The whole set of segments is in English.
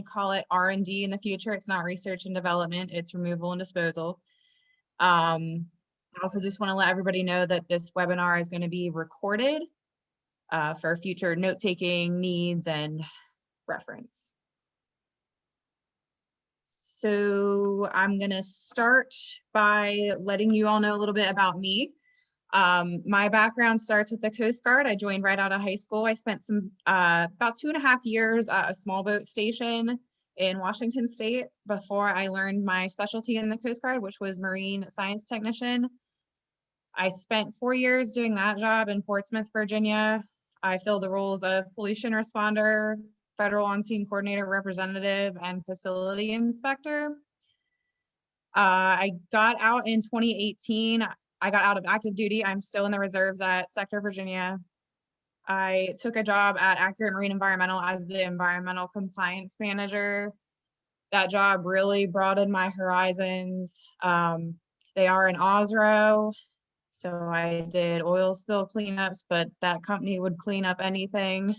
call it R&D in the future. It's not research and development, it's removal and disposal. I also just want to let everybody know that this webinar is going to be recorded for future note-taking needs and reference. So I'm going to start by letting you all know a little bit about me. My background starts with the Coast Guard. I joined right out of high school. I spent about 2.5 years at a small boat station in Washington State before I learned my specialty in the Coast Guard, which was marine science technician. I spent 4 years doing that job in Portsmouth, Virginia. I filled the roles of pollution responder, federal on-scene coordinator representative, and facility inspector. I got out in 2018. I got out of active duty. I'm still in the reserves at Sector Virginia. I took a job at Accurate Marine Environmental as the environmental compliance manager. That job really broadened my horizons. They are in Osro, so I did oil spill cleanups, but that company would clean up anything.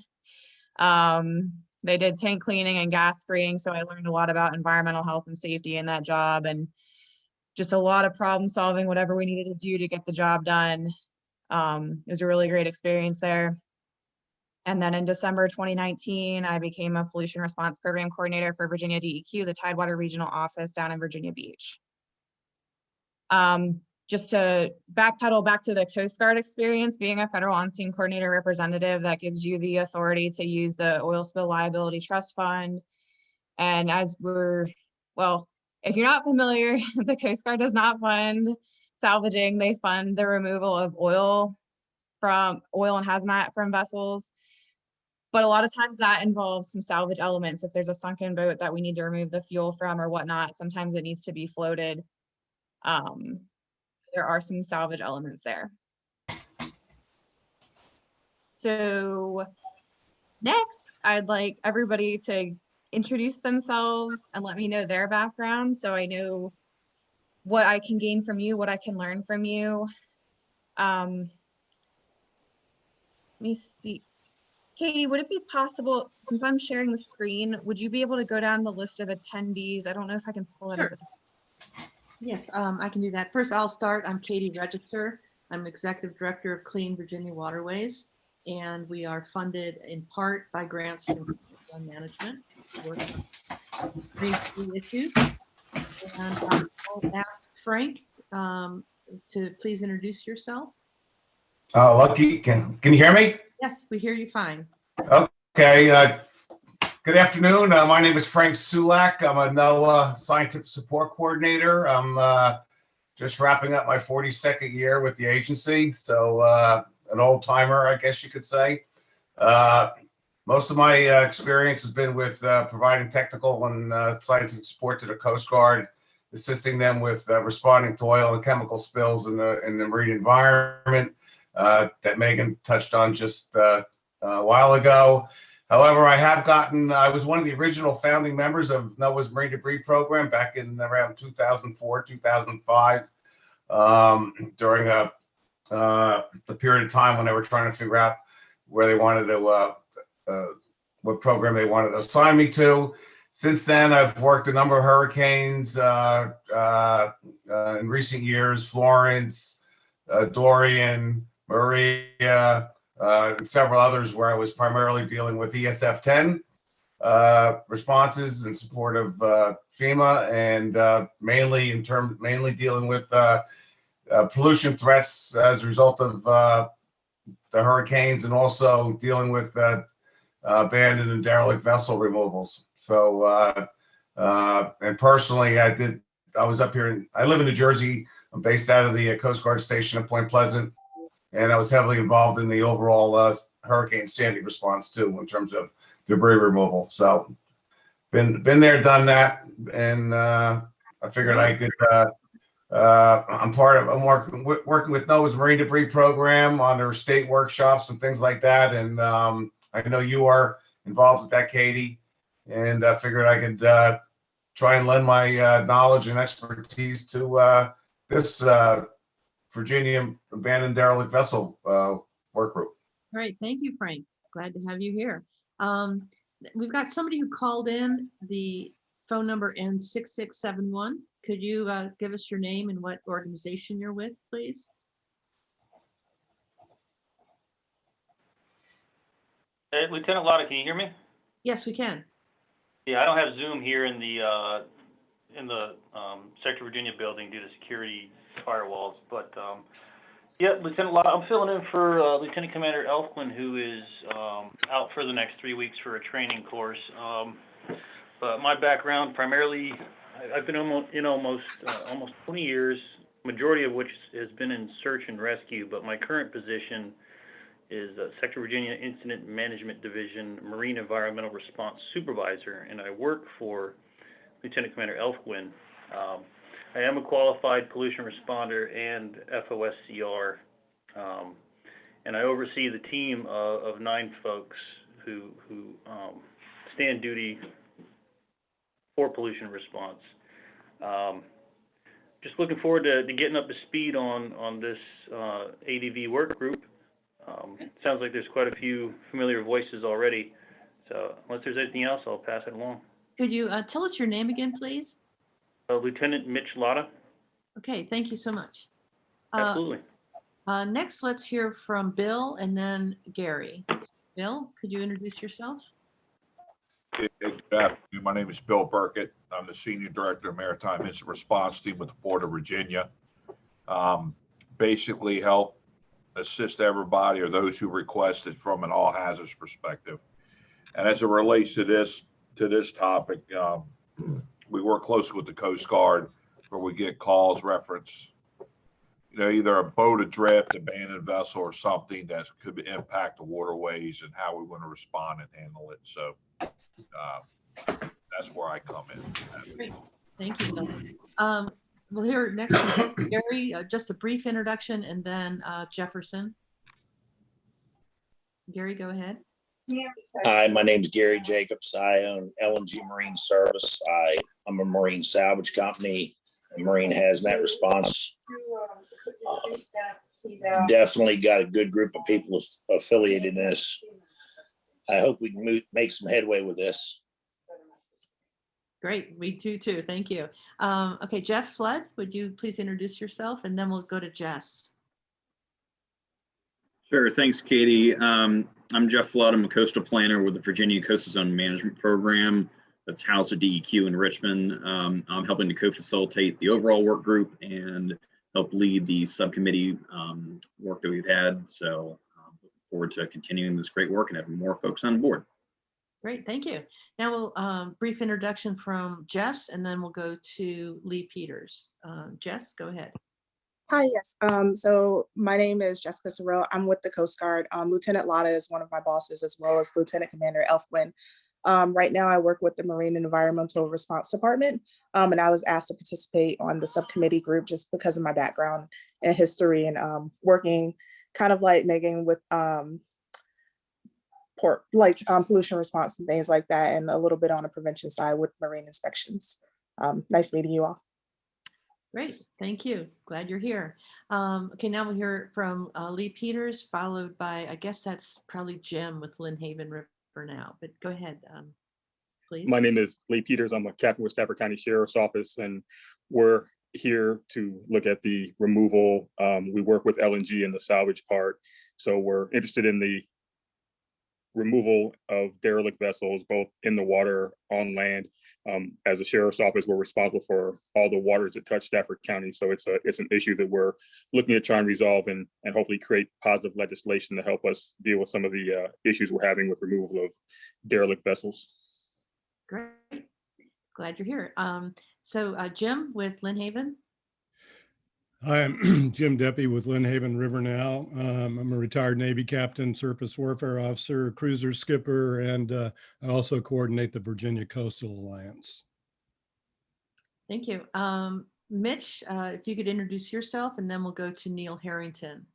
They did tank cleaning and gas freeing, so I learned a lot about environmental health and safety in that job, and just a lot of problem solving, whatever we needed to do to get the job done. It was a really great experience there. And then in December 2019, I became a pollution response program coordinator for Virginia DEQ, the Tidewater Regional Office down in Virginia Beach. Just to backpedal back to the Coast Guard experience, being a federal on-scene coordinator representative, that gives you the authority to use the Oil Spill Liability Trust Fund. And as if you're not familiar, the Coast Guard does not fund salvaging. They fund the removal of oil and hazmat from vessels. But a lot of times that involves some salvage elements. If there's a sunken boat that we need to remove the fuel from or whatnot, sometimes it needs to be floated. There are some salvage elements there. So next, I'd like everybody to introduce themselves and let me know their background so I know what I can gain from you, what I can learn from you. Let me see. Katie, would it be possible, since I'm sharing the screen, would you be able to go down the list of attendees? I don't know if I can pull it up. Yes, I can do that. First, I'll start. I'm Katie Register. I'm Executive Director of Clean Virginia Waterways, and we are funded in part by grants from on management. Work on 3 issues. And I'll ask Frank to please introduce yourself. Lucky, can you hear me? Yes, we hear you fine. Okay. Good afternoon. My name is Frank Sulak. I'm a NOAA Scientific Support Coordinator. I'm just wrapping up my 42nd year with the agency, so an old timer, I guess you could say. Most of my experience has been with providing technical and scientific support to the Coast Guard, assisting them with responding to oil and chemical spills in the marine environment that Megan touched on just a while ago. However, I was one of the original founding members of NOAA's Marine Debris Program back in around 2004, 2005, during the period of time when they were trying to figure out where they wanted to, what program they wanted to assign me to. Since then, I've worked a number of hurricanes in recent years: Florence, Dorian, Maria, and several others, where I was primarily dealing with ESF 10 responses in support of FEMA, and mainly dealing with pollution threats as a result of the hurricanes, and also dealing with abandoned and derelict vessel removals. So, and personally, I was up here. I live in New Jersey. I'm based out of the Coast Guard station at Point Pleasant, and I was heavily involved in the overall Hurricane Sandy response too, in terms of debris removal. So, been there, done that, and I figured I could. I'm working with NOAA's Marine Debris Program on their state workshops and things like that, and I know you are involved with that, Katie, and I figured I could try and lend my knowledge and expertise to this Virginia Abandoned Derelict Vessel work group. Great, thank you, Frank. Glad to have you here. we've got somebody who called in. The phone number ends 6671. Could you give us your name and what organization you're with, please? Hey, Lieutenant Lotta, can you hear me? Yes, we can. Yeah, I don't have Zoom here in the Sector Virginia building due to security firewalls, but yeah, Lieutenant Lotta, I'm filling in for Lieutenant Commander Elfquin, who is out for the next 3 weeks for a training course. But my background, primarily, I've been almost 20 years, majority of which has been in search and rescue, but my current position is Sector Virginia Incident Management Division Marine Environmental Response Supervisor, and I work for Lieutenant Commander Elfquin. I am a qualified pollution responder and FOSCR, and I oversee the team of 9 folks who stand duty for pollution response. Just looking forward to getting up to speed on this ADV work group. Sounds like there's quite a few familiar voices already. So unless there's anything else, I'll pass it along. Could you tell us your name again, please? Lieutenant Mitch Lotta. Okay, thank you so much. Absolutely. Next, let's hear from Bill and then Gary. Bill, could you introduce yourself? Good afternoon. My name is Bill Burkett. I'm the Senior Director of Maritime Incident Response Team with the Port of Virginia. Basically help assist everybody or those who request it from an all hazards perspective. And as it relates to this topic, we work closely with the Coast Guard where we get calls reference, either a boat adrift, abandoned vessel, or something that could impact the waterways and how we want to respond and handle it. So that's where I come in. Great. Thank you, Bill. We'll hear next from Gary, just a brief introduction, and then Jefferson. Gary, go ahead. Hi, my name is Gary Jacobs. I own LNG Marine Service. I'm a marine salvage company, a marine hazmat response. Definitely got a good group of people affiliated in this. I hope we can make some headway with this. Great, we do too. Thank you. Okay, Jeff Flood, would you please introduce yourself, and then we'll go to Jess. Sure, thanks, Katie. I'm Jeff Flood. I'm a coastal planner with the Virginia Coastal Zone Management Program that's housed at DEQ in Richmond. I'm helping to co-facilitate the overall work group and help lead the subcommittee work that we've had. So looking forward to continuing this great work and having more folks on board. Great, thank you. Now we'll brief introduction from Jess, and then we'll go to Lee Peters. Jess, go ahead. Hi, yes. So my name is Jessica Sorrell. I'm with the Coast Guard. Lieutenant Lotta is one of my bosses, as well as Lieutenant Commander Elfquin. Right now I work with the Marine and Environmental Response Department, and I was asked to participate on the subcommittee group just because of my background and history and working kind of like Megan with pollution response and things like that, and a little bit on the prevention side with marine inspections. Nice meeting you all. Great, thank you. Glad you're here. Okay, now we'll hear from Lee Peters, followed by, I guess that's probably Jim with Lynn Haven River now, but go ahead, please. My name is Lee Peters. I'm a captain with Stafford County Sheriff's Office, and we're here to look at the removal. We work with LNG in the salvage part, so we're interested in the removal of derelict vessels, both in the water, on land. As a sheriff's office, we're responsible for all the waters that touch Stafford County. So it's an issue that we're looking to try and resolve and hopefully create positive legislation to help us deal with some of the issues we're having with removal of derelict vessels. Great, glad you're here. So Jim with Lynn Haven. Hi, I'm Jim Deppie with Lynn Haven River now. I'm a retired Navy captain, surface warfare officer, cruiser skipper, and I also coordinate the Virginia Coastal Alliance. Thank you. Mitch, if you could introduce yourself, and then we'll go to Neil Harrington.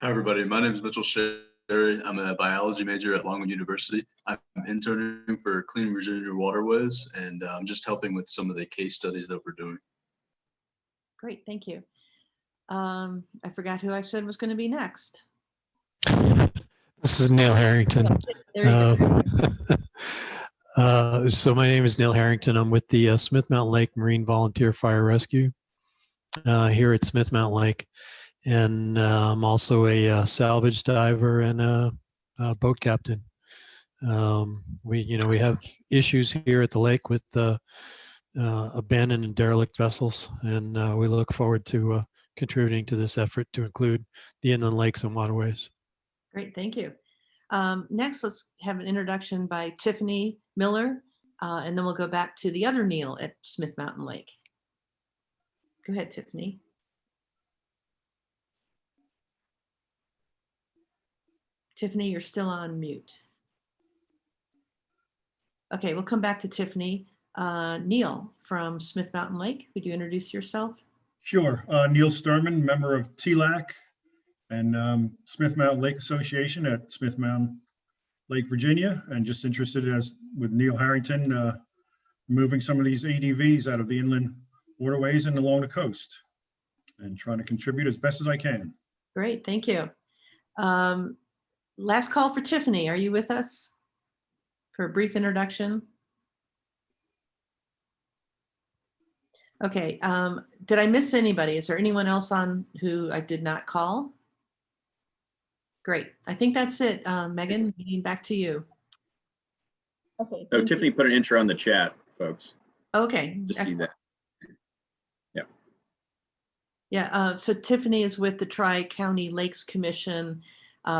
Hi, everybody. My name is Mitchell Sherry. I'm a biology major at Longwood University. I'm interning for Clean Virginia Waterways, and I'm just helping with some of the case studies that we're doing. Great, thank you. I forgot who I said was going to be next. This is Neil Harrington. There you go. So my name is Neil Harrington. I'm with the Smith Mountain Lake Marine Volunteer Fire Rescue here at Smith Mountain Lake. And I'm also a salvage diver and a boat captain. We have issues here at the lake with abandoned and derelict vessels, and we look forward to contributing to this effort to include the inland lakes and waterways. Great, thank you. Next, let's have an introduction by Tiffany Miller, and then we'll go back to the other Neil at Smith Mountain Lake. Go ahead, Tiffany. Tiffany, you're still on mute. Okay, we'll come back to Tiffany. Neil from Smith Mountain Lake, would you introduce yourself? Sure. Neil Sturman, member of TLAC and Smith Mountain Lake Association at Smith Mountain Lake, Virginia, and just interested, as with Neil Harrington, moving some of these ADVs out of the inland waterways and along the coast, and trying to contribute as best as I can. Great, thank you. Last call for Tiffany. Are you with us for a brief introduction? Okay, did I miss anybody? Is there anyone else on who I did not call? Great, I think that's it. Megan, back to you. Okay. Oh, Tiffany put an intro on the chat, folks. Okay. Just see that. Yeah. Yeah, so Tiffany is with the Tri-County Lakes Commission.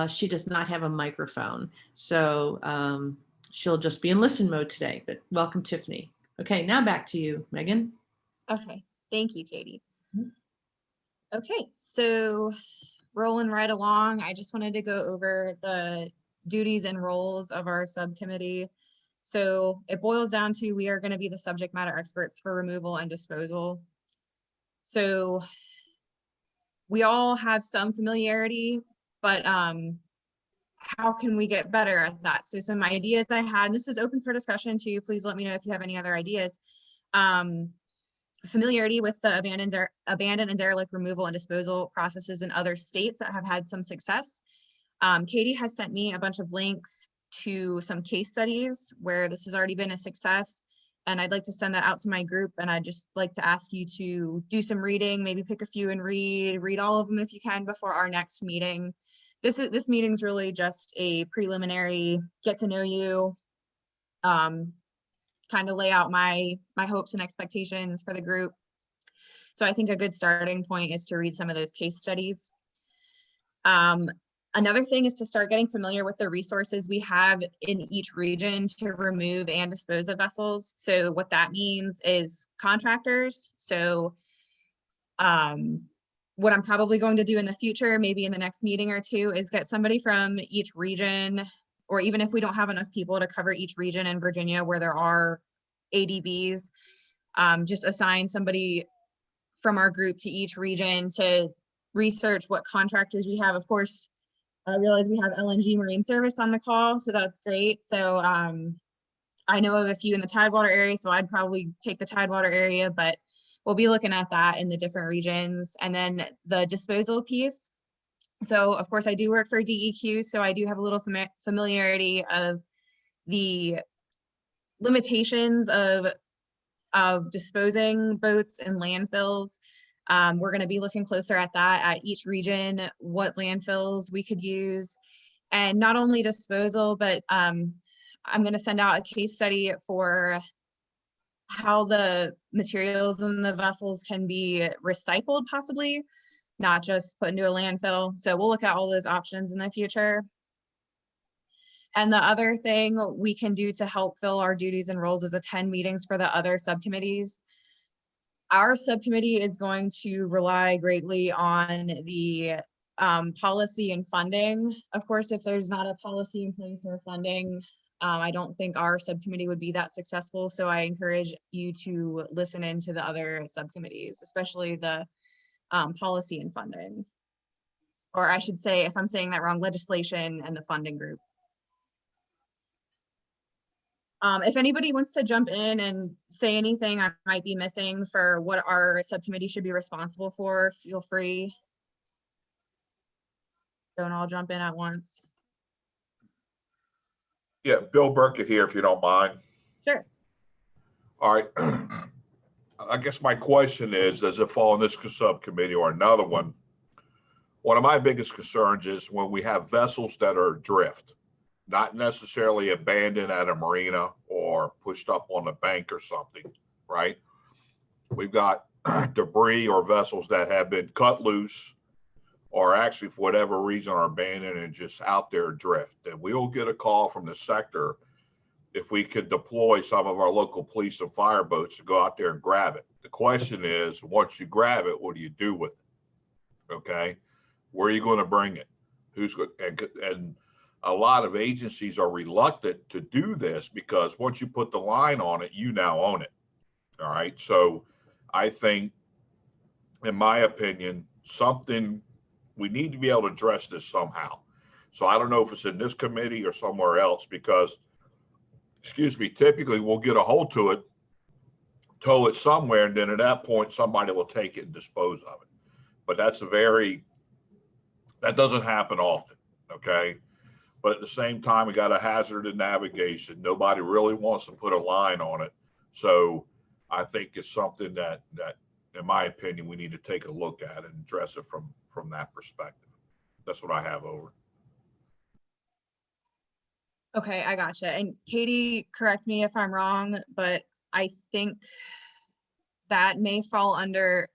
She does not have a microphone, so she'll just be in listen mode today, but welcome, Tiffany. Okay, now back to you, Megan. Okay, thank you, Katie. Okay, so rolling right along, I just wanted to go over the duties and roles of our subcommittee. So it boils down to, we are going to be the subject matter experts for removal and disposal. So we all have some familiarity, but how can we get better at that? So some ideas I had, and this is open for discussion too, please let me know if you have any other ideas. Familiarity with the abandoned and derelict removal and disposal processes in other states that have had some success. Katie has sent me a bunch of links to some case studies where this has already been a success, and I'd like to send that out to my group, and I'd just like to ask you to do some reading, maybe pick a few and read all of them if you can before our next meeting. This meeting's really just a preliminary get to know you, kind of lay out my hopes and expectations for the group. So I think a good starting point is to read some of those case studies. Another thing is to start getting familiar with the resources we have in each region to remove and dispose of vessels. So what that means is contractors. So what I'm probably going to do in the future, maybe in the next meeting or two, is get somebody from each region, or even if we don't have enough people to cover each region in Virginia where there are ADVs, just assign somebody from our group to each region to research what contractors we have. Of course, I realize we have LNG Marine Service on the call, so that's great. So I know of a few in the Tidewater area, so I'd probably take the Tidewater area, but we'll be looking at that in the different regions. And then the disposal piece. So of course I do work for DEQ, so I do have a little familiarity of the limitations of disposing boats and landfills. We're going to be looking closer at that at each region, what landfills we could use, and not only disposal, but I'm going to send out a case study for how the materials in the vessels can be recycled, possibly, not just put into a landfill. So we'll look at all those options in the future. And the other thing we can do to help fill our duties and roles is attend meetings for the other subcommittees. Our subcommittee is going to rely greatly on the policy and funding. Of course, if there's not a policy in place or funding, I don't think our subcommittee would be that successful. So I encourage you to listen into the other subcommittees, especially the policy and funding. Or I should say, if I'm saying that wrong, legislation and the funding group. If anybody wants to jump in and say anything I might be missing for what our subcommittee should be responsible for, feel free. Don't all jump in at once. Yeah, Bill Burkett here, if you don't mind. Sure. All right. I guess my question is, does it fall in this subcommittee or another one? One of my biggest concerns is when we have vessels that are adrift, not necessarily abandoned at a marina or pushed up on a bank or something, right? We've got debris or vessels that have been cut loose or actually for whatever reason are abandoned and just out there adrift. And we will get a call from the sector if we could deploy some of our local police and fire boats to go out there and grab it. The question is, once you grab it, what do you do with it? Okay, where are you going to bring it? Who's going? And a lot of agencies are reluctant to do this because once you put the line on it, you now own it. All right, so I think, in my opinion, we need to be able to address this somehow. So I don't know if it's in this committee or somewhere else because, excuse me, typically we'll get a hold to it, tow it somewhere, and then at that point, somebody will take it and dispose of it. But that doesn't happen often, okay? But at the same time, we got a hazard in navigation. Nobody really wants to put a line on it. So I think it's something that in my opinion, we need to take a look at and address it from that perspective. That's what I have over. Okay, I gotcha. And Katie, correct me if I'm wrong, but I think that may fall under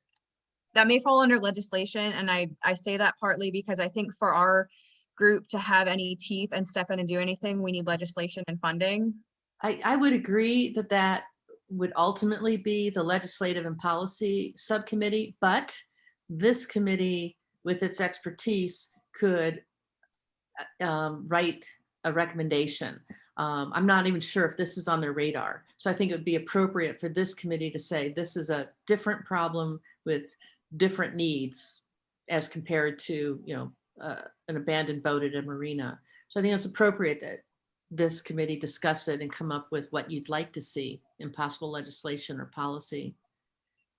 legislation. And I say that partly because I think for our group to have any teeth and step in and do anything, we need legislation and funding. I would agree that would ultimately be the Legislative and Policy Subcommittee, but this committee with its expertise could write a recommendation. I'm not even sure if this is on their radar. So I think it would be appropriate for this committee to say, this is a different problem with different needs as compared to, an abandoned boat at a marina. So I think it's appropriate that this committee discuss it and come up with what you'd like to see in possible legislation or policy.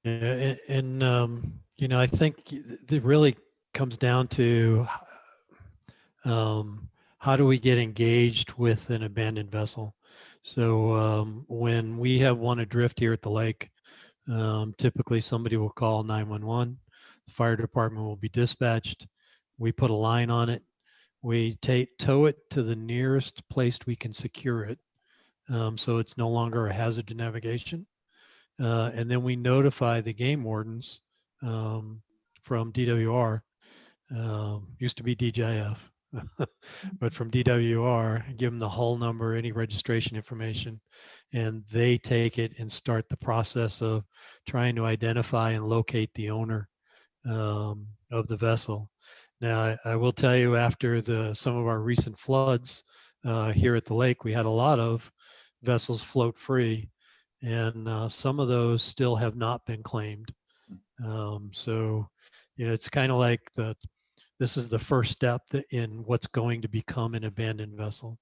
Yeah, and I think it really comes down to how do we get engaged with an abandoned vessel? So when we have one adrift here at the lake, typically somebody will call 911. The fire department will be dispatched. We put a line on it. We tow it to the nearest place we can secure it, so it's no longer a hazard to navigation. And then we notify the game wardens from DWR, used to be DJF, but from DWR, give them the hull number, any registration information, and they take it and start the process of trying to identify and locate the owner of the vessel. Now, I will tell you, after some of our recent floods here at the lake, we had a lot of vessels float free, and some of those still have not been claimed. So, it's kind of like this is the first step in what's going to become an abandoned vessel.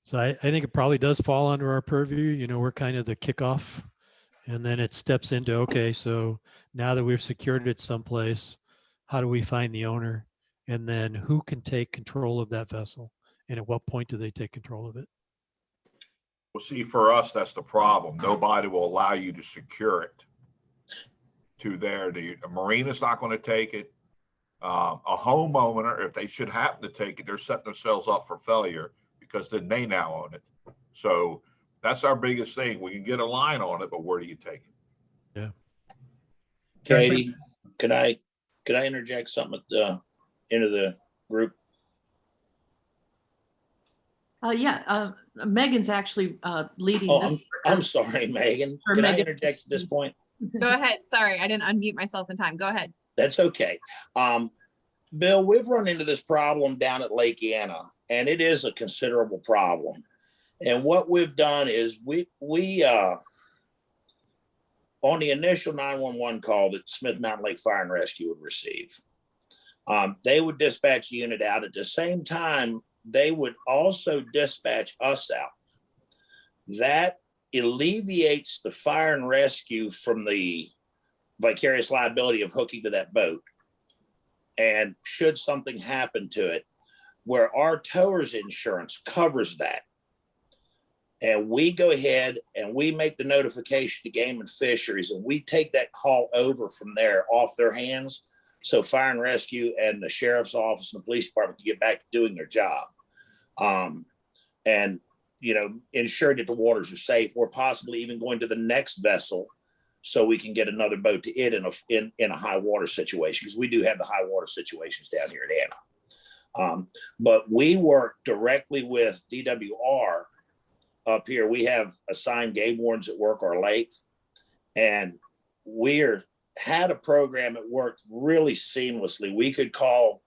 So I think it probably does fall under our purview. We're kind of the kickoff, and then it steps into, okay, so now that we've secured it someplace, how do we find the owner? And then who can take control of that vessel? And at what point do they take control of it? Well, see, for us, that's the problem. Nobody will allow you to secure it to there. The marina's not going to take it. A homeowner, if they should happen to take it, they're setting themselves up for failure because then they now own it. So that's our biggest thing. We can get a line on it, but where do you take it? Yeah. Katie, could I interject something into the group? Yeah, Megan's actually leading Oh, this. I'm sorry, Megan. Or Can I Megan. interject at this point? Go ahead. Sorry, I didn't unmute myself in time. Go ahead. That's okay. Bill, we've run into this problem down at Lake Anna, and it is a considerable problem. And what we've done is we on the initial 911 call that Smith Mountain Lake Fire and Rescue would receive, they would dispatch a unit out. At the same time, they would also dispatch us out. That alleviates the fire and rescue from the vicarious liability of hooking to that boat. And should something happen to it, where our towers insurance covers that. And we go ahead and we make the notification to Game and Fisheries, and we take that call over from there off their hands. So fire and rescue and the sheriff's office and the police department can get back to doing their job. And, you know, ensure that the waters are safe, or possibly even going to the next vessel so we can get another boat to it in a high water situation, because we do have the high water situations down here at Anna. But we work directly with DWR up here. We have assigned game wardens that work our lake, and had a program that worked really seamlessly. We could call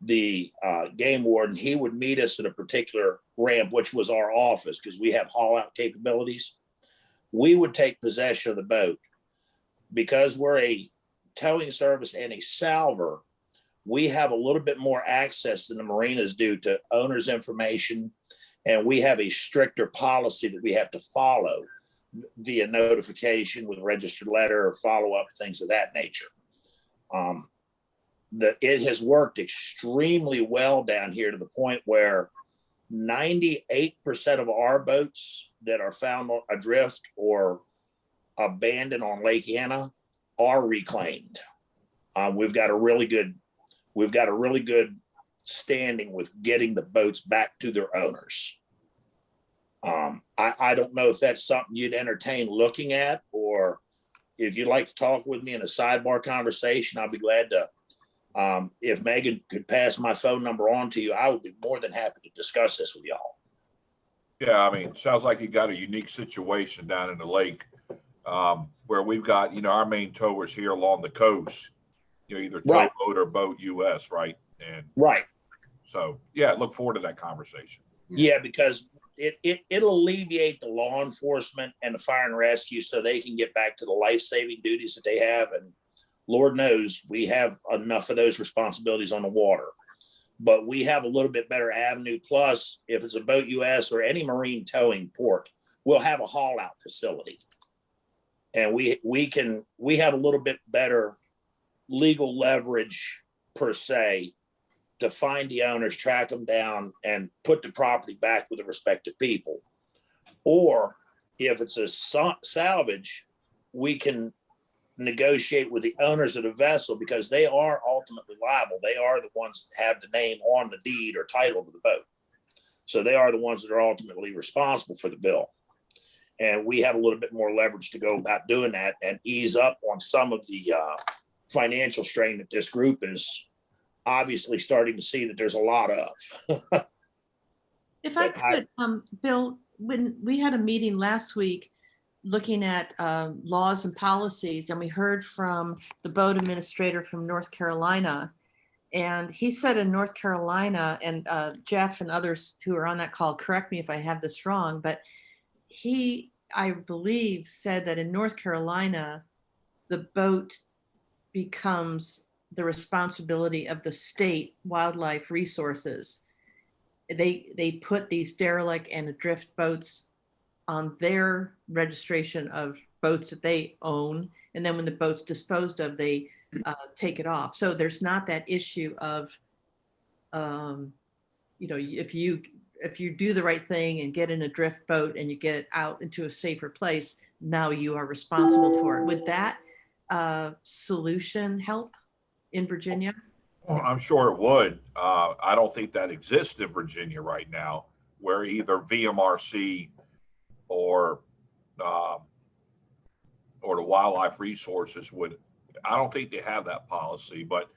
the game warden. He would meet us at a particular ramp, which was our office, because we have haul out capabilities. We would take possession of the boat. Because we're a towing service and a salver, we have a little bit more access than the marinas do to owners' information, and we have a stricter policy that we have to follow via notification with registered letter or follow-up, things of that nature. It has worked extremely well down here, to the point where 98% of our boats that are found adrift or abandoned on Lake Anna are reclaimed. We've got a really good standing with getting the boats back to their owners. I don't know if that's something you'd entertain looking at, or if you'd like to talk with me in a sidebar conversation, I'll be glad to. If Megan could pass my phone number on to you, I would be more than happy to discuss this with y'all. Yeah, I mean, sounds like you got a unique situation down in the lake, where we've got, you know, our main towers here along the coast, you know, either towboat or boat US, right? And so, yeah, look forward to that conversation. Yeah, because it'll alleviate the law enforcement and the fire and rescue, so they can get back to the life-saving duties that they have. And Lord knows we have enough of those responsibilities on the water, but we have a little bit better avenue. Plus, if it's a boat US or any marine towing port, we'll have a haul out facility. And we have a little bit better legal leverage, per se, to find the owners, track them down, and put the property back with the respective people. Or if it's a salvage, we can negotiate with the owners of the vessel, because they are ultimately liable. They are the ones that have the name on the deed or title to the boat. So they are the ones that are ultimately responsible for the bill. And we have a little bit more leverage to go about doing that and ease up on some of the financial strain that this group is obviously starting to see that there's a lot of. If I could, Bill, when we had a meeting last week looking at laws and policies, and we heard from the boat administrator from North Carolina, and he said in North Carolina, and Jeff and others who are on that call, correct me if I have this wrong, but he, I believe, said that in North Carolina, the boat becomes the responsibility of the state wildlife resources. They put these derelict and adrift boats on their registration of boats that they own, and then when the boat's disposed of, they take it off. So there's not that issue of, you know, if you do the right thing and get in a drift boat and you get it out into a safer place, now you are responsible for it. Would that solution help in Virginia? Well, I'm sure it would. I don't think that exists in Virginia right now, where either VMRC or the wildlife resources would. I don't think they have that policy, but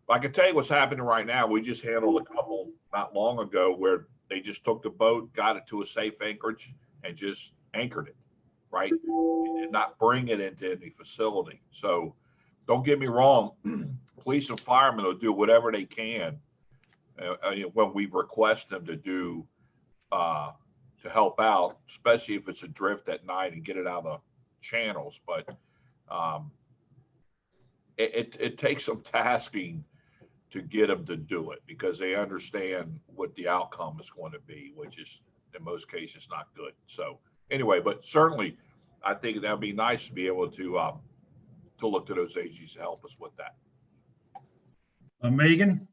I can tell you what's happening right now. We just handled a couple not long ago where they just took the boat, got it to a safe anchorage, and just anchored it, right? They did not bring it into any facility. So don't get me wrong, police and firemen will do whatever they can when we request them to do to help out, especially if it's adrift at night and get it out of the channels. But it takes some tasking to get them to do it, because they understand what the outcome is going to be, which is in most cases not good. So anyway, but certainly I think that'd be nice to be able to look to those agencies to help us with that. Megan?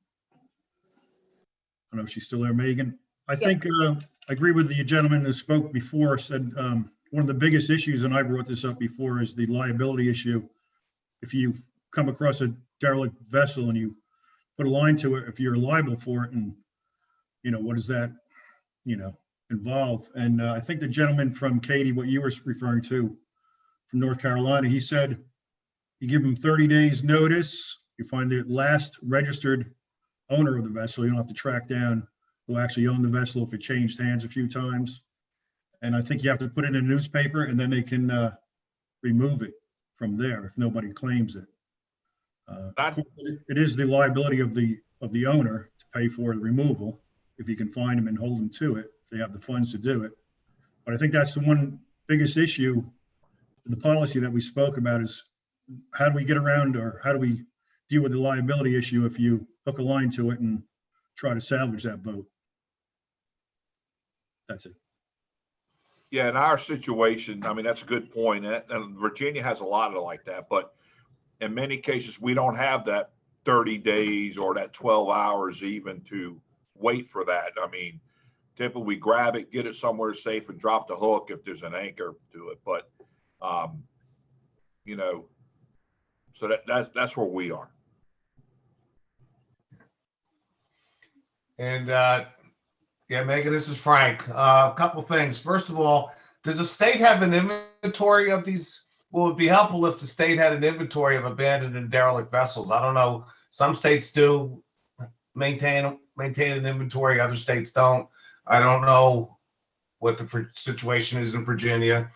don't know if she's still there, Megan. I Yes. think I agree with the gentleman who spoke before, said one of the biggest issues, and I brought this up before, is the liability issue. If you come across a derelict vessel and you put a line to it, if you're liable for it, and what does that involve? And I think the gentleman from Katie, what you were referring to from North Carolina, he said you give them 30 days notice, you find the last registered owner of the vessel, you don't have to track down who actually owned the vessel if it changed hands a few times. And I think you have to put it in a newspaper, and then they can remove it from there if nobody claims it. It is the liability of the owner to pay for the removal if you can find them and hold them to it, if they have the funds to do it. But I think that's the one biggest issue in the policy that we spoke about, is how do we get around, or how do we deal with the liability issue if you hook a line to it and try to salvage that boat? That's it. Yeah, in our situation, I mean, that's a good point. And Virginia has a lot of like that, but in many cases, we don't have that 30 days or that 12 hours even to wait for that. I mean, typically we grab it, get it somewhere safe, and drop the hook if there's an anchor to it. But, so that's where we are. And yeah, Megan, this is Frank. A couple things. First of all, does the state have an inventory of these? Well, it'd be helpful if the state had an inventory of abandoned and derelict vessels. I don't know. Some states do maintain an inventory. Other states don't. I don't know what the situation is in Virginia.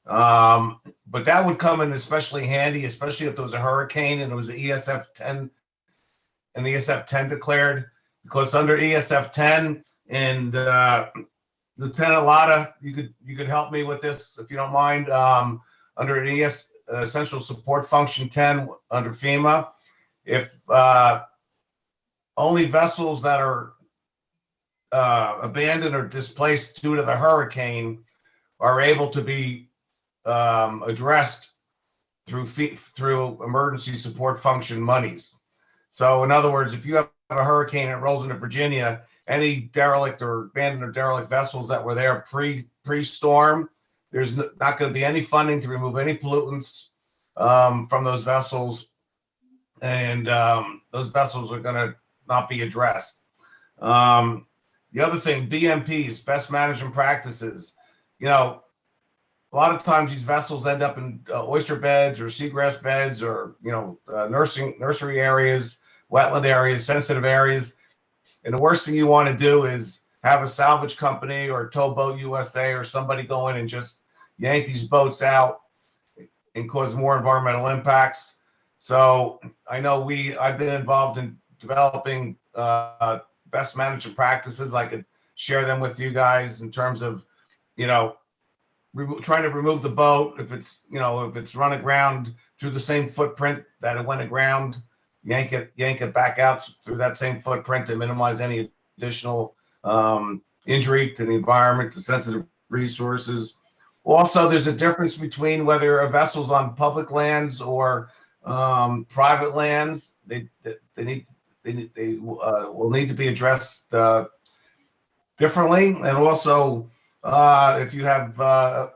But that would come in especially handy, especially if there was a hurricane and it was an ESF 10 and ESF 10 declared, because under ESF 10 and Lieutenant Lotta, you could help me with this if you don't mind. Under an Essential Support Function 10 under FEMA, if only vessels that are abandoned or displaced due to the hurricane are able to be addressed through emergency support function monies. So in other words, if you have a hurricane and it rolls into Virginia, any derelict or abandoned or derelict vessels that were there pre-storm, there's not going to be any funding to remove any pollutants from those vessels, and those vessels are going to not be addressed. The other thing, BMPs, best management practices. A lot of times these vessels end up in oyster beds or seagrass beds or nursery areas, wetland areas, sensitive areas. And the worst thing you want to do is have a salvage company or Towboat USA or somebody go in and just yank these boats out and cause more environmental impacts. So I know I've been involved in developing best management practices. I could share them with you guys in terms of, trying to remove the boat if it's run aground through the same footprint that it went aground, yank it back out through that same footprint to minimize any additional injury to the environment, to sensitive resources. Also, there's a difference between whether a vessel's on public lands or private lands. They will need to be addressed differently. And also, if you have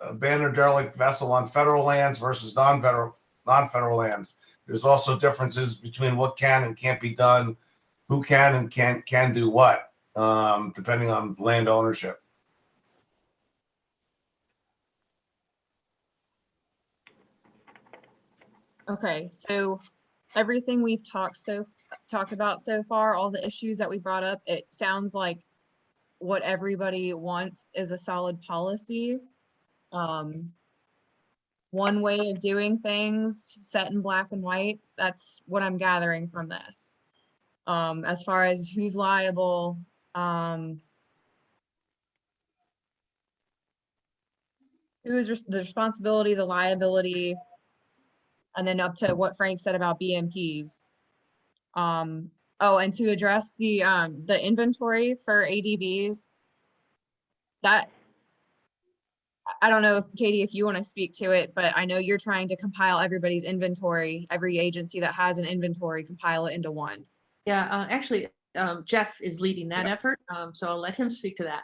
abandoned derelict vessel on federal lands versus non-federal lands, there's also differences between what can and can't be done, who can and can do what, depending on land ownership. Okay, so everything we've talked about so far, all the issues that we brought up, it sounds like what everybody wants is a solid policy. One way of doing things set in black and white. That's what I'm gathering from this. As far as who's liable, who is the responsibility, the liability, and then up to what Frank said about BMPs. Oh, and to address the inventory for ADVs, that, I don't know if Katie, if you want to speak to it, but I know you're trying to compile everybody's inventory, every agency that has an inventory, compile it into one. Yeah, actually, Jeff is leading that effort, so I'll let him speak to that.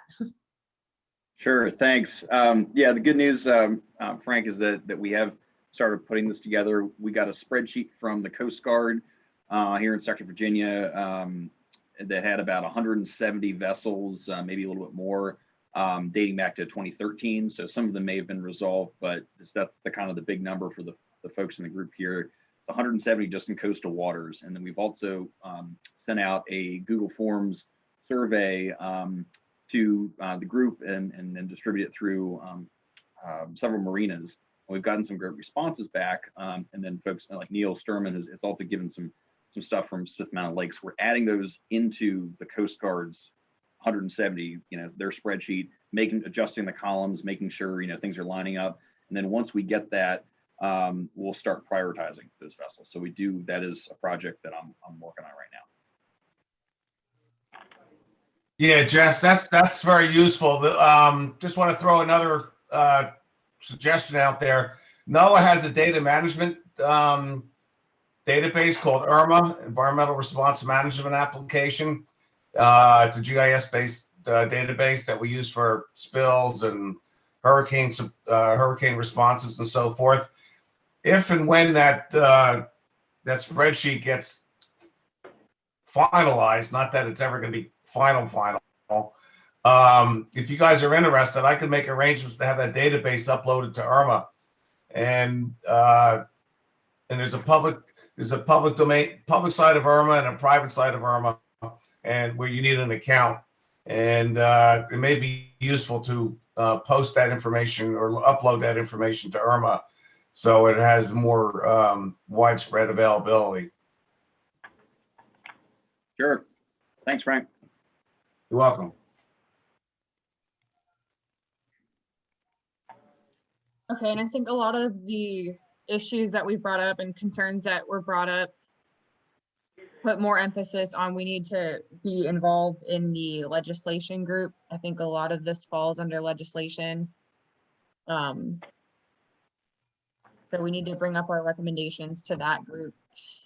Sure, thanks. Yeah, the good news, Frank, is that we have started putting this together. We got a spreadsheet from the Coast Guard here in Sector Virginia that had about 170 vessels, maybe a little bit more, dating back to 2013. So some of them may have been resolved, but that's the kind of the big number for the folks in the group here. It's 170 just in coastal waters. And then we've also sent out a Google Forms survey to the group and then distribute it through several marinas. We've gotten some great responses back. And then folks like Neil Sturman has also given some stuff from Smith Mountain Lakes. We're adding those into the Coast Guard's 170, their spreadsheet, adjusting the columns, making sure, things are lining up. And then once we get that, we'll start prioritizing those vessels. So that is a project that I'm working on right now. Yeah, Jess, that's very useful. Just want to throw another suggestion out there. NOAA has a data management database called IRMA, Environmental Response Management Application. It's a GIS-based database that we use for spills and hurricane responses and so forth. If and when that spreadsheet gets finalized, not that it's ever going to be final. If you guys are interested, I can make arrangements to have that database uploaded to IRMA, and there's a public domain, public side of IRMA and a private side of IRMA, and where you need an account, and it may be useful to post that information or upload that information to IRMA, so it has more widespread availability. Sure. Thanks, Frank. You're welcome. Okay, and I think a lot of the issues that we brought up and concerns that were brought up put more emphasis on we need to be involved in the legislation group. I think a lot of this falls under legislation. So we need to bring up our recommendations to that group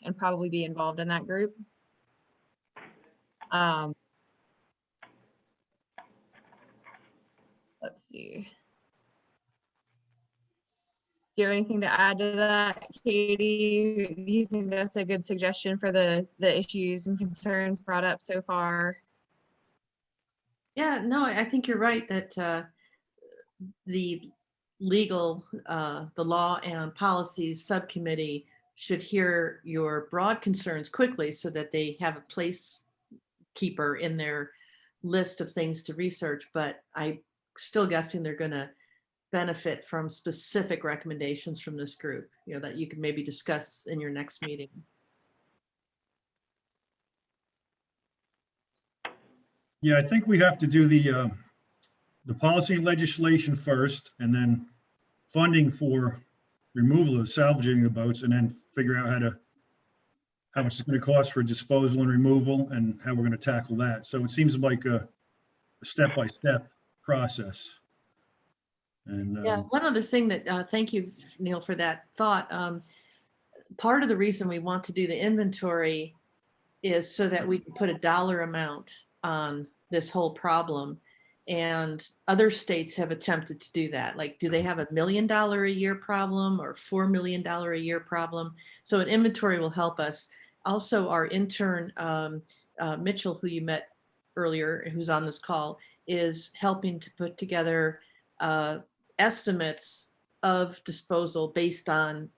and probably be involved in that group. Let's see. Do you have anything to add to that, Katie? Do you think that's a good suggestion for the issues and concerns brought up so far? Yeah, no, I think you're right that the legal, the law and policies subcommittee should hear your broad concerns quickly so that they have a placekeeper in their list of things to research. But I'm still guessing they're going to benefit from specific recommendations from this group, that you can maybe discuss in your next meeting. Yeah, I think we have to do the policy and legislation first, and then funding for removal of salvaging the boats, and then figure out how much it's going to cost for disposal and removal, and how we're going to tackle that. So it seems like a step-by-step process. And yeah, one other thing that, thank you, Neil, for that thought. Part of the reason we want to do the inventory is so that we can put a dollar amount on this whole problem. And other states have attempted to do that. Like, do they have $1 million a year problem or $4 million a year problem? So an inventory will help us. Also, our intern, Mitchell, who you met earlier, who's on this call, is helping to put together estimates of disposal based on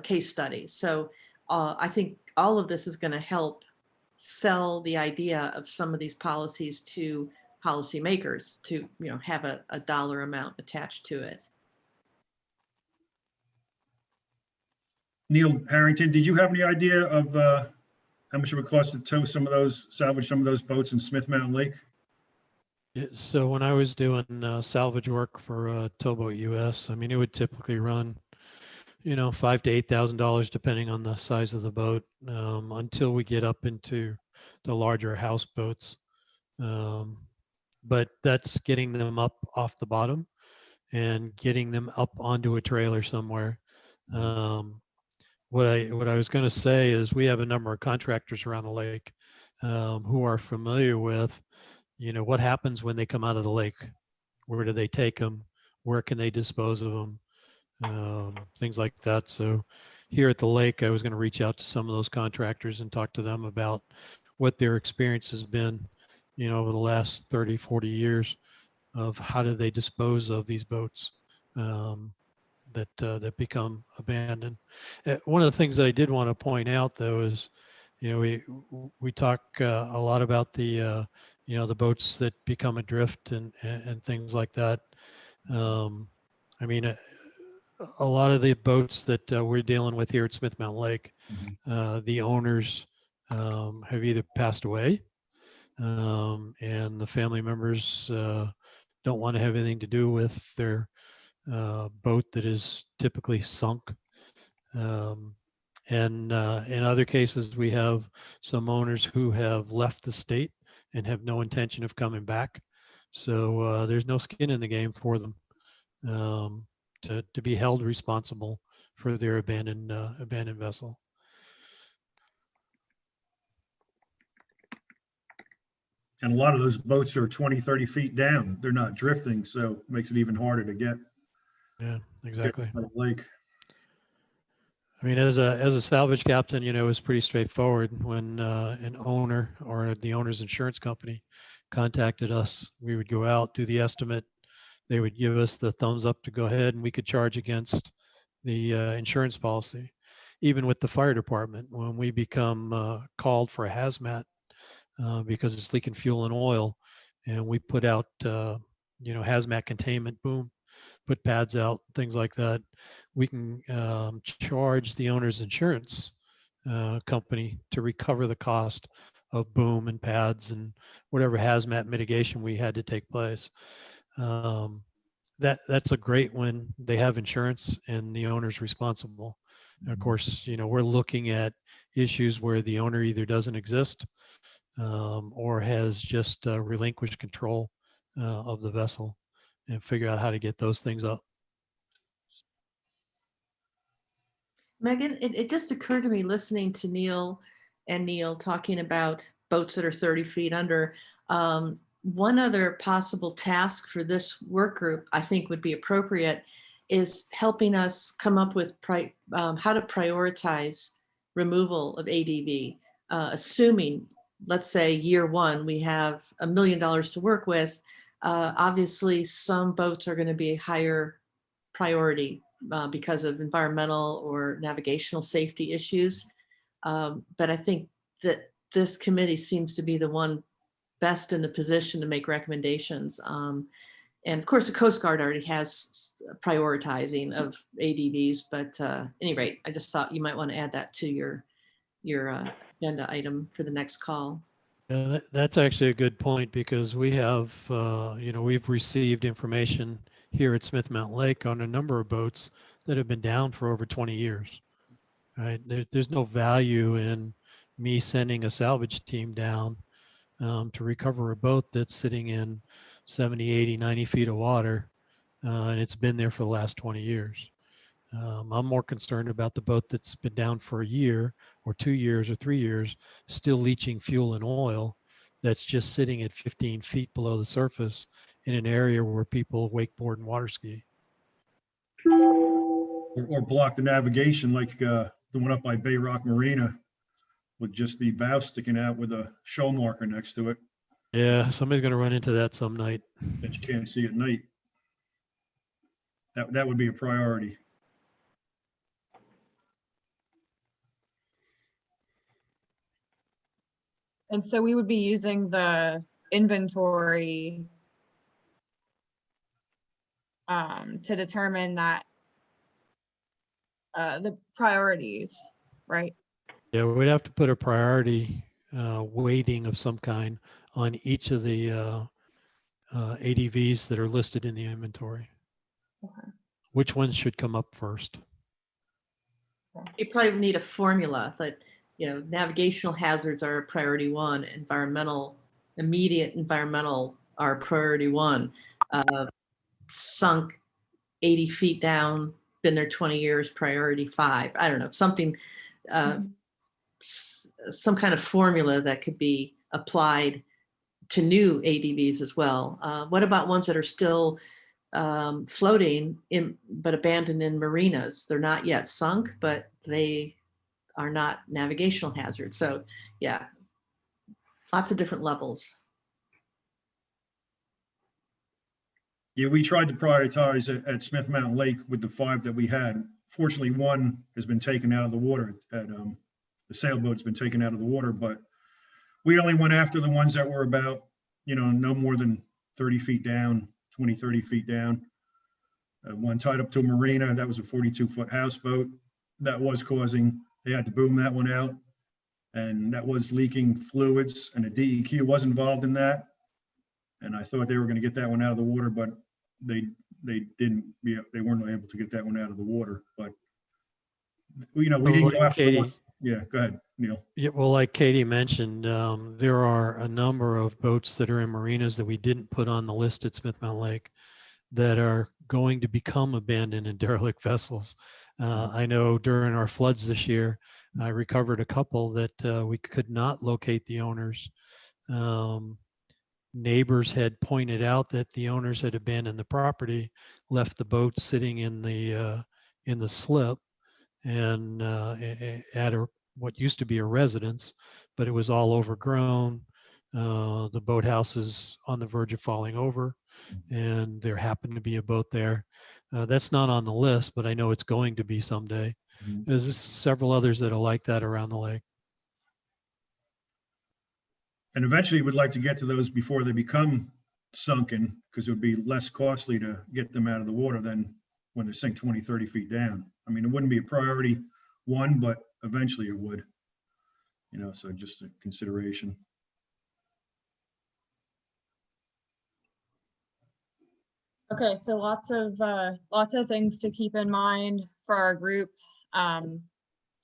case studies. So I think all of this is going to help sell the idea of some of these policies to policymakers to have a dollar amount attached to it. Neil Harrington, did you have any idea of how much it would cost to tow salvage some of those boats in Smith Mountain Lake? So when I was doing salvage work for Towboat US, I mean, it would typically run, $5,000 to $8,000 depending on the size of the boat, until we get up into the larger houseboats. But that's getting them up off the bottom and getting them up onto a trailer somewhere. What I was going to say is we have a number of contractors around the lake, who are familiar with, what happens when they come out of the lake? Where do they take them? Where can they dispose of them? Things like that. So here at the lake, I was going to reach out to some of those contractors and talk to them about what their experience has been, over the last 30, 40 years of how do they dispose of these boats that become abandoned. One of the things that I did want to point out, though, is, we talk a lot about the the boats that become adrift and things like that. I mean, a lot of the boats that we're dealing with here at Smith Mountain Lake, the owners have either passed away, and the family members don't want to have anything to do with their boat that is typically sunk. And in other cases, we have some owners who have left the state and have no intention of coming back. So there's no skin in the game for them to be held responsible for their abandoned vessel. And a lot of those boats are 20, 30 feet down. They're not drifting, so it makes it even harder to get. Yeah, exactly. Lake. I mean, as a salvage captain, it's pretty straightforward. When an owner or the owner's insurance company contacted us, we would go out, do the estimate. They would give us the thumbs up to go ahead, and we could charge against the insurance policy. Even with the fire department, when we become called for a hazmat because it's leaking fuel and oil, and we put out hazmat containment, boom, put pads out, things like that, we can charge the owner's insurance company to recover the cost of boom and pads and whatever hazmat mitigation we had to take place. That's a great when they have insurance and the owner's responsible. And of course, we're looking at issues where the owner either doesn't exist or has just relinquished control of the vessel, and figure out how to get those things up. Megan, it just occurred to me listening to Neil talking about boats that are 30 feet under. One other possible task for this work group, I think would be appropriate, is helping us come up with how to prioritize removal of ADV, assuming, let's say year one, we have $1 million to work with. Obviously, some boats are going to be a higher priority because of environmental or navigational safety issues. But I think that this committee seems to be the one best in the position to make recommendations. And of course, the Coast Guard already has prioritizing of ADVs, but at any rate, I just thought you might want to add that to your agenda item for the next call. Yeah, that's actually a good point, because we have, we've received information here at Smith Mountain Lake on a number of boats that have been down for over 20 years. Right? There's no value in me sending a salvage team down to recover a boat that's sitting in 70, 80, 90 feet of water, and it's been there for the last 20 years. I'm more concerned about the boat that's been down for a year or 2 years or 3 years, still leaching fuel and oil, that's just sitting at 15 feet below the surface in an area where people wakeboard and water ski. Or block the navigation like the one up by Bay Rock Marina with just the bow sticking out with a show marker next to it. Yeah, somebody's going to run into that some night. That you can't see at night. That would be a priority. And so we would be using the inventory to determine that the priorities, right? Yeah, we'd have to put a priority weighting of some kind on each of the ADVs that are listed in the inventory. Okay. Which ones should come up first? You probably need a formula, but navigational hazards are priority one, immediate environmental are priority one. Sunk 80 feet down, been there 20 years, priority 5. I don't know, something some kind of formula that could be applied to new ADVs as well. What about ones that are still floating but abandoned in marinas? They're not yet sunk, but they are not navigational hazards. So yeah, lots of different levels. Yeah, we tried to prioritize at Smith Mountain Lake with the 5 that we had. Fortunately, one has been taken out of the water. The sailboat's been taken out of the water, but we only went after the ones that were about, no more than 30 feet down, 20, 30 feet down. One tied up to a marina, that was a 42-foot houseboat. That was they had to boom that one out, and that was leaking fluids, and the DEQ was involved in that. And I thought they were going to get that one out of the water, but they didn't. They weren't able to get that one out of the water. But we didn't go after the one. Yeah, go ahead, Neil. Yeah, well, like Katie mentioned, there are a number of boats that are in marinas that we didn't put on the list at Smith Mountain Lake that are going to become abandoned and derelict vessels. I know during our floods this year, I recovered a couple that we could not locate the owners. Neighbors had pointed out that the owners had abandoned the property, left the boat sitting in the slip, and at what used to be a residence, but it was all overgrown. The boathouse is on the verge of falling over, and there happened to be a boat there. That's not on the list, but I know it's going to be someday. There's several others that are like that around the lake. And eventually we'd like to get to those before they become sunken, because it would be less costly to get them out of the water than when they sink 20, 30 feet down. I mean, it wouldn't be a priority one, but eventually it would, so just a consideration. Okay, so lots of things to keep in mind for our group.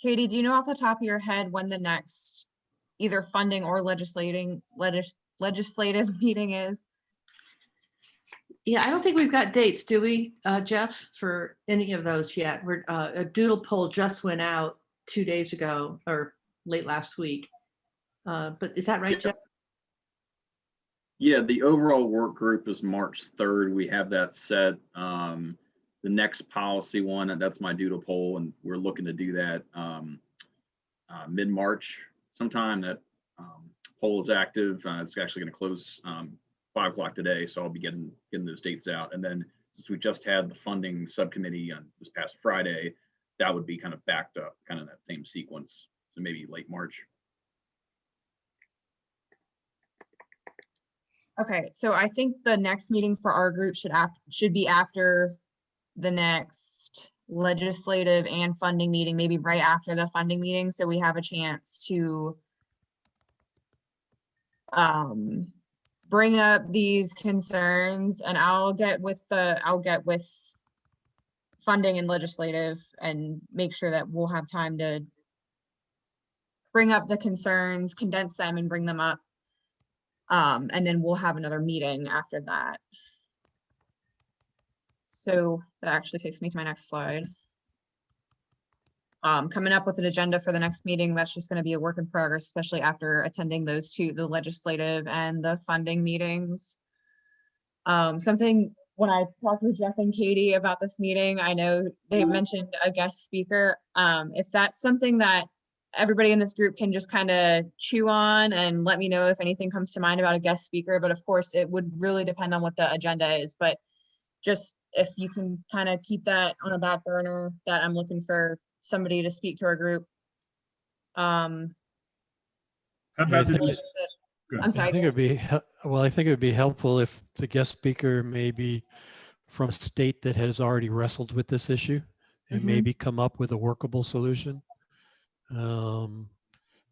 Katie, do you know off the top of your head when the next either funding or legislative meeting is? Yeah, I don't think we've got dates, do we, Jeff, for any of those yet? We're a doodle poll just went out 2 days ago or late last week. But is that right, Jeff? Yeah, the overall work group is March 3rd. We have that set. The next policy one, that's my doodle poll, and we're looking to do that mid-March sometime. That poll is active. It's actually going to close 5 o'clock today, so I'll be getting those dates out. And then since we just had the funding subcommittee on this past Friday, that would be kind of backed up, kind of that same sequence. So maybe late March. Okay, so I think the next meeting for our group should be after the next legislative and funding meeting, maybe right after the funding meeting, so we have a chance to bring up these concerns, and I'll get with funding and legislative and make sure that we'll have time to bring up the concerns, condense them and bring them up. And then we'll have another meeting after that. So that actually takes me to my next slide. Coming up with an agenda for the next meeting, that's just going to be a work in progress, especially after attending those two, the legislative and the funding meetings. Something when I talked with Jeff and Katie about this meeting, I know they mentioned a guest speaker. If that's something that everybody in this group can just kind of chew on and let me know if anything comes to mind about a guest speaker, but of course it would really depend on what the agenda is, but just if you can kind of keep that on a back burner, that I'm looking for somebody to speak to our group. How about I'm sorry. I think it would be helpful if the guest speaker may be from a state that has already wrestled with this issue and maybe come up with a workable solution,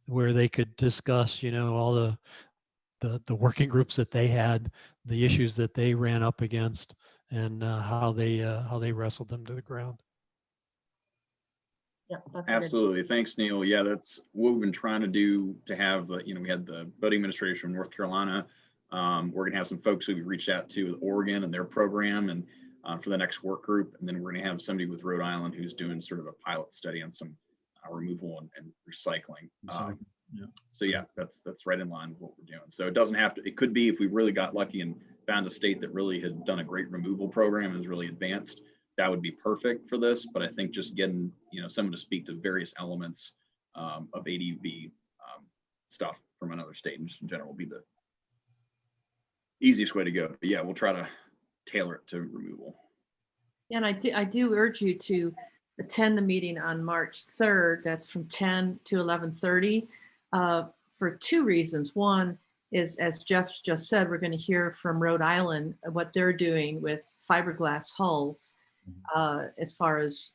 where they could discuss, all the working groups that they had, the issues that they ran up against, and how they wrestled them to the ground. Yeah, that's absolutely. Good. Thanks, Neil. Yeah, that's what we've been trying to do, to have the, we had the boating administration from North Carolina. We're going to have some folks who we reached out to with Oregon and their program, and for the next work group. And then we're going to have somebody with Rhode Island who's doing sort of a pilot study on some removal and recycling. So yeah, that's right in line with what we're doing. So it doesn't have to, it could be if we really got lucky and found a state that really had done a great removal program and is really advanced, that would be perfect for this. But I think just getting, someone to speak to various elements of ADV stuff from another state and just in general will be the easiest way to go. But yeah, we'll try to tailor it to removal. And I do urge you to attend the meeting on March 3rd. That's from 10 to 11:30 for two reasons. One is, as Jeff just said, we're going to hear from Rhode Island what they're doing with fiberglass hulls as far as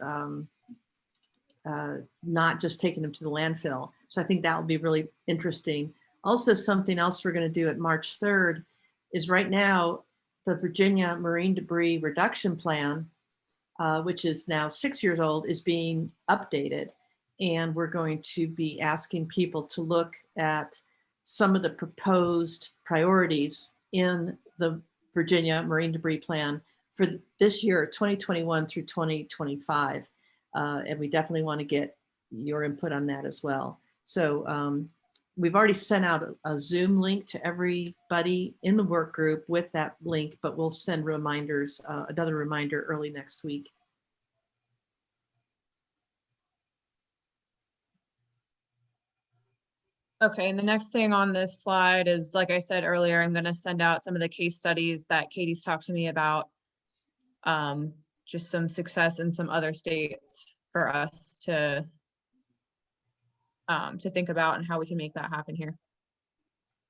not just taking them to the landfill. So I think that will be really interesting. Also, something else we're going to do at March 3rd is right now the Virginia Marine Debris Reduction Plan, which is now 6 years old, is being updated. And we're going to be asking people to look at some of the proposed priorities in the Virginia Marine Debris Plan for this year, 2021 through 2025. And we definitely want to get your input on that as well. So we've already sent out a Zoom link to everybody in the work group with that link, but we'll send reminders, another reminder early next week. Okay, and the next thing on this slide is, like I said earlier, I'm going to send out some of the case studies that Katie's talked to me about. Just some success in some other states for us to think about and how we can make that happen here.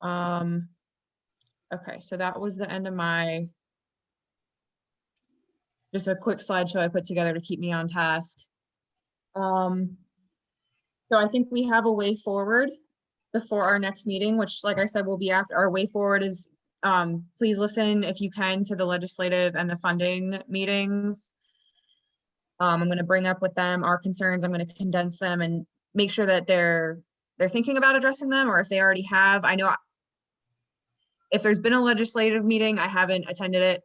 Okay, so that was the end of my, just a quick slideshow I put together to keep me on task. So I think we have a way forward before our next meeting, which, like I said, will be after. Our way forward is please listen if you can to the legislative and the funding meetings. I'm going to bring up with them our concerns. I'm going to condense them and make sure that they're thinking about addressing them, or if they already have. I know if there's been a legislative meeting, I haven't attended it.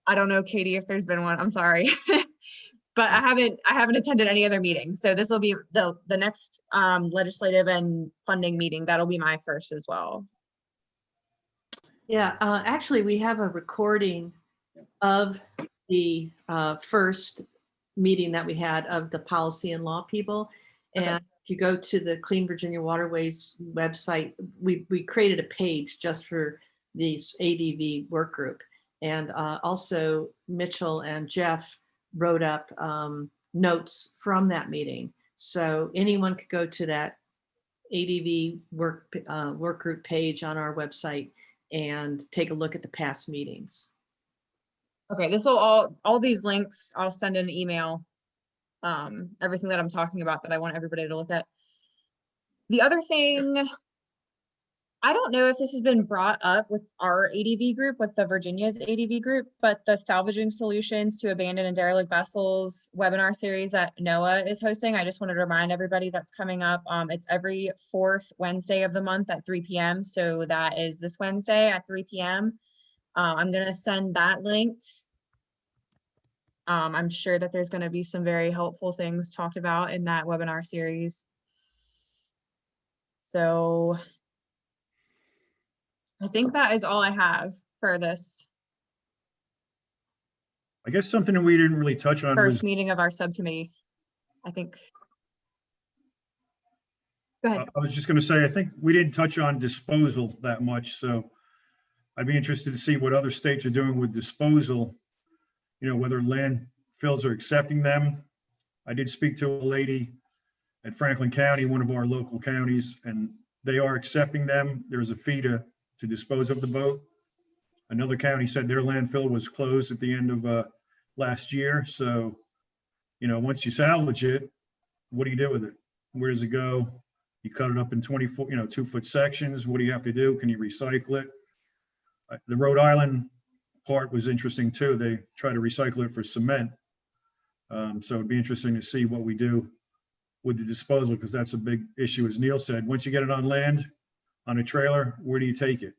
I don't know, Katie, if there's been one. I'm sorry. But I haven't attended any other meetings. So this will be the next legislative and funding meeting. That'll be my first as well. Yeah, actually, we have a recording of the first meeting that we had of the policy and law people. And if you go to the Clean Virginia Waterways website, we created a page just for this ADV work group. And also Mitchell and Jeff wrote up notes from that meeting. So anyone could go to that ADV work group page on our website and take a look at the past meetings. Okay, this will all these links, I'll send in an email, everything that I'm talking about that I want everybody to look at. The other thing, I don't know if this has been brought up with our ADV group, with the Virginia's ADV group, but the Salvaging Solutions to Abandoned and Derelict Vessels webinar series that NOAA is hosting, I just wanted to remind everybody that's coming up. It's every fourth Wednesday of the month at 3 p.m. So that is this Wednesday at 3 p.m. I'm going to send that link. I'm sure that there's going to be some very helpful things talked about in that webinar series. So I think that is all I have for this I guess something that we didn't really touch on first was, meeting of our subcommittee, I think. Go ahead. I was just going to say, I think we didn't touch on disposal that much. So I'd be interested to see what other states are doing with disposal, whether landfills are accepting them. I did speak to a lady at Franklin County, one of our local counties, and they are accepting them. There's a fee to dispose of the boat. Another county said their landfill was closed at the end of last year. So, once you salvage it, what do you do with it? Where does it go? You cut it up in 24, 2-foot sections. What do you have to do? Can you recycle it? The Rhode Island part was interesting too. They try to recycle it for cement. So it'd be interesting to see what we do with the disposal, because that's a big issue, as Neil said. Once you get it on land, on a trailer, where do you take it?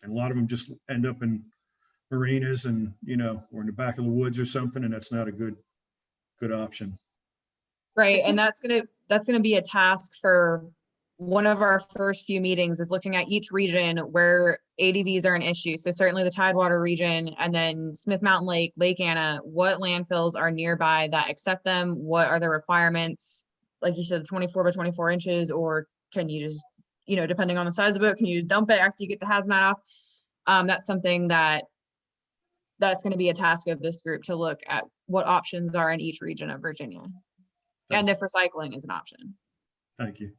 And a lot of them just end up in marinas and, or in the back of the woods or something, and that's not a good option. Right, and that's going to that's going to be a task for one of our first few meetings, is looking at each region where ADVs are an issue. So certainly the Tidewater region, and then Smith Mountain Lake, Lake Anna, what landfills are nearby that accept them? What are the requirements? Like you said, 24 by 24 inches, or can you just, you know, depending on the size of the boat, can you just dump it after you get the hazmat off? That's something that's going to be a task of this group, to look at what options are in each region of Virginia, and if recycling is an option. Thank you.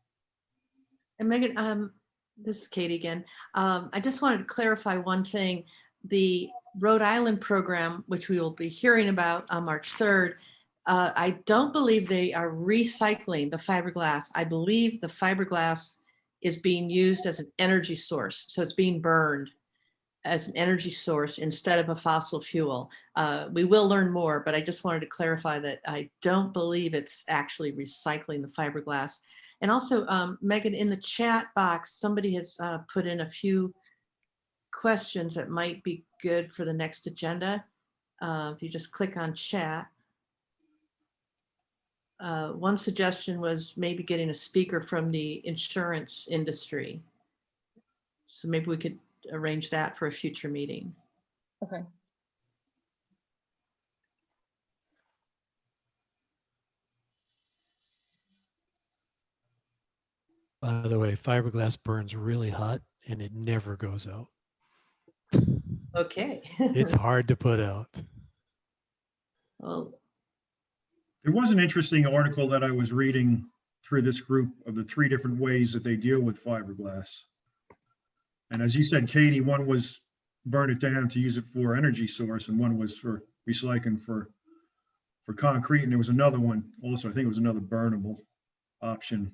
And Megan, this is Katie again. I just wanted to clarify one thing. The Rhode Island program, which we will be hearing about on March 3rd, I don't believe they are recycling the fiberglass. I believe the fiberglass is being used as an energy source. So it's being burned as an energy source instead of a fossil fuel. We will learn more, but I just wanted to clarify that I don't believe it's actually recycling the fiberglass. And also, Megan, in the chat box, somebody has put in a few questions that might be good for the next agenda. If you just click on chat. One suggestion was maybe getting a speaker from the insurance industry. So maybe we could arrange that for a future meeting. Okay. By the way, fiberglass burns really hot and it never goes out. Okay. It's hard to put out. Well, There was an interesting article that I was reading through this group of the 3 different ways that they deal with fiberglass. And as you said, Katie, one was burn it down to use it for energy source, and one was for recycling for concrete. And there was another one also, I think it was another burnable option.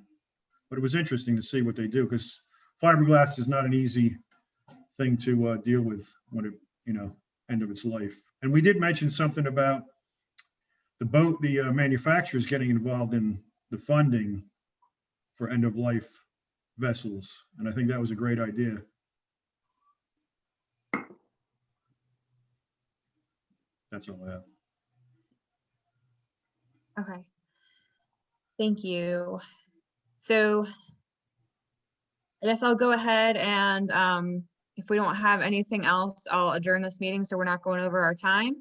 But it was interesting to see what they do, because fiberglass is not an easy thing to deal with when it, you know, end of its life. And we did mention something about the manufacturers getting involved in the funding for end of life vessels. And I think that was a great idea. That's all I have. Okay. Thank you. So I guess I'll go ahead and if we don't have anything else, I'll adjourn this meeting so we're not going over our time.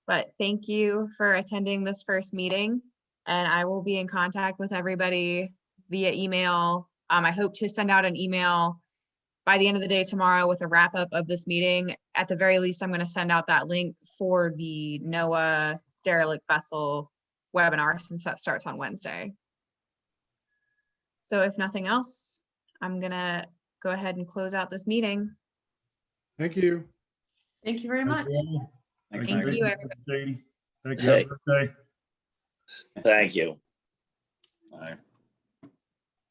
But thank you for attending this first meeting, and I will be in contact with everybody via email. I hope to send out an email by the end of the day tomorrow with a wrap up of this meeting. At the very least, I'm going to send out that link for the NOAA Derelict Vessel webinar, since that starts on Wednesday. So if nothing else, I'm going to go ahead and close out this meeting. Thank you. thank you very much. Thank you, everybody. Katie. Thank you. Hey. Have a good day. Thank you. All right.